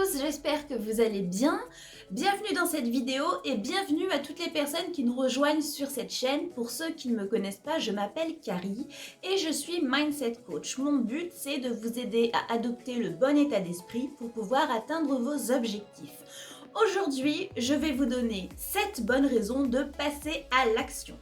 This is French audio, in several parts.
tous, j'espère que vous allez bien. Bienvenue dans cette vidéo et bienvenue à toutes les personnes qui nous rejoignent sur cette chaîne. Pour ceux qui ne me connaissent pas, je m'appelle Carrie et je suis Mindset Coach. Mon but, c'est de vous aider à adopter le bon état d'esprit pour pouvoir atteindre vos objectifs. Aujourd'hui, je vais vous donner 7 bonnes raisons de passer à l'action.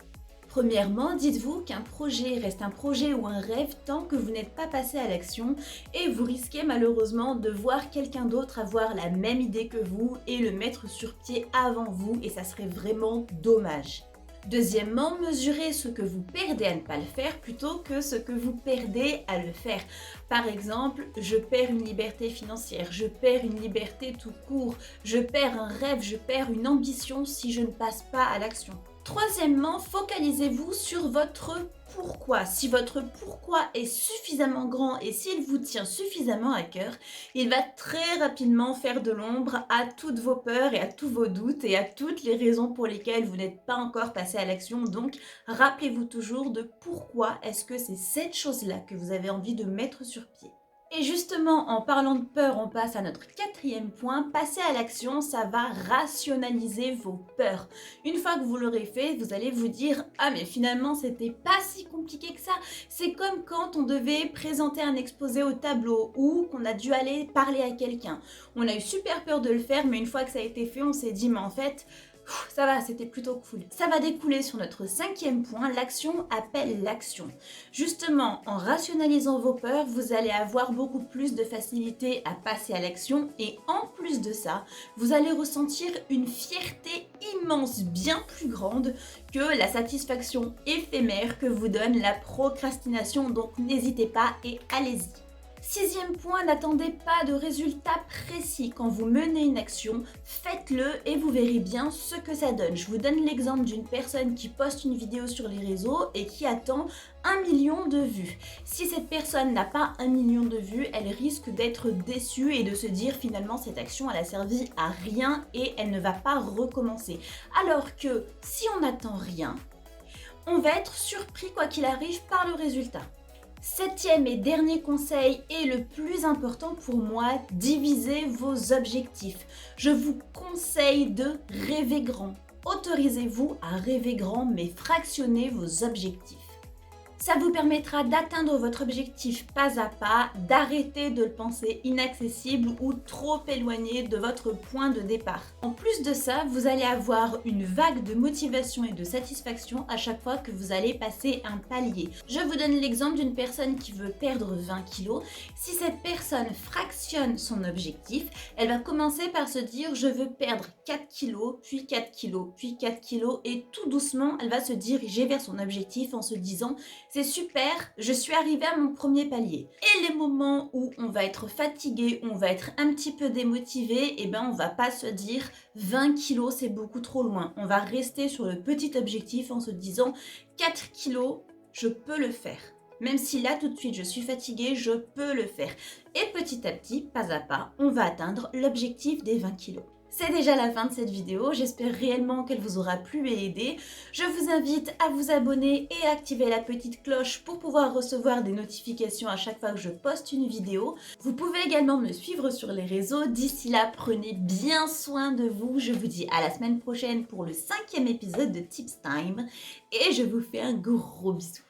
Premièrement, dites-vous qu'un projet reste un projet ou un rêve tant que vous n'êtes pas passé à l'action et vous risquez malheureusement de voir quelqu'un d'autre avoir la même idée que vous et le mettre sur pied avant vous et ça serait vraiment dommage. Deuxièmement, mesurez ce que vous perdez à ne pas le faire plutôt que ce que vous perdez à le faire. Par exemple, je perds une liberté financière, je perds une liberté tout court, je perds un rêve, je perds une ambition si je ne passe pas à l'action. Troisièmement, focalisez-vous sur votre pourquoi. Si votre pourquoi est suffisamment grand et s'il vous tient suffisamment à cœur, il va très rapidement faire de l'ombre à toutes vos peurs et à tous vos doutes et à toutes les raisons pour lesquelles vous n'êtes pas encore passé à l'action. Donc, rappelez-vous toujours de pourquoi est-ce que c'est cette chose-là que vous avez envie de mettre sur pied. Et justement, en parlant de peur, on passe à notre quatrième point. Passer à l'action, ça va rationaliser vos peurs. Une fois que vous l'aurez fait, vous allez vous dire « Ah mais finalement, c'était pas si compliqué que ça ». C'est comme quand on devait présenter un exposé au tableau ou qu'on a dû aller parler à quelqu'un. On a eu super peur de le faire, mais une fois que ça a été fait, on s'est dit « Mais en fait… » ça va, c'était plutôt cool. Ça va découler sur notre cinquième point, l'action appelle l'action. Justement, en rationalisant vos peurs, vous allez avoir beaucoup plus de facilité à passer à l'action et en plus de ça, vous allez ressentir une fierté immense, bien plus grande que la satisfaction éphémère que vous donne la procrastination. Donc n'hésitez pas et allez-y. Sixième point, n'attendez pas de résultats précis. Quand vous menez une action, faites-le et vous verrez bien ce que ça donne. Je vous donne l'exemple d'une personne qui poste une vidéo sur les réseaux et qui attend 1 million de vues. Si cette personne n'a pas 1 million de vues, elle risque d'être déçue et de se dire finalement cette action elle a servi à rien et elle ne va pas recommencer. Alors que si on n'attend rien, on va être surpris quoi qu'il arrive par le résultat. Septième et dernier conseil et le plus important pour moi, divisez vos objectifs. Je vous conseille de rêver grand. Autorisez-vous à rêver grand mais fractionnez vos objectifs. Ça vous permettra d'atteindre votre objectif pas à pas, d'arrêter de le penser inaccessible ou trop éloigné de votre point de départ. En plus de ça, vous allez avoir une vague de motivation et de satisfaction à chaque fois que vous allez passer un palier. Je vous donne l'exemple d'une personne qui veut perdre 20 kg. Si cette personne fractionne son objectif, elle va commencer par se dire je veux perdre 4 kg, puis 4 kg, puis 4 kg et tout doucement, elle va se diriger vers son objectif en se disant c'est super, je suis arrivée à mon premier palier. Et les moments où on va être fatigué, on va être un petit peu démotivé, et ben on va pas se dire 20 kilos c'est beaucoup trop loin. On va rester sur le petit objectif en se disant 4 kilos, je peux le faire. Même si là tout de suite je suis fatiguée, je peux le faire. Et petit à petit, pas à pas, on va atteindre l'objectif des 20 kilos. C'est déjà la fin de cette vidéo, j'espère réellement qu'elle vous aura plu et aidé. Je vous invite à vous abonner et à activer la petite cloche pour pouvoir recevoir des notifications à chaque fois que je poste une vidéo. Vous pouvez également me suivre sur les réseaux. D'ici là, prenez bien soin de vous. Je vous dis à la semaine prochaine pour le 5e épisode de Tips Time et je vous fais un gros bisou.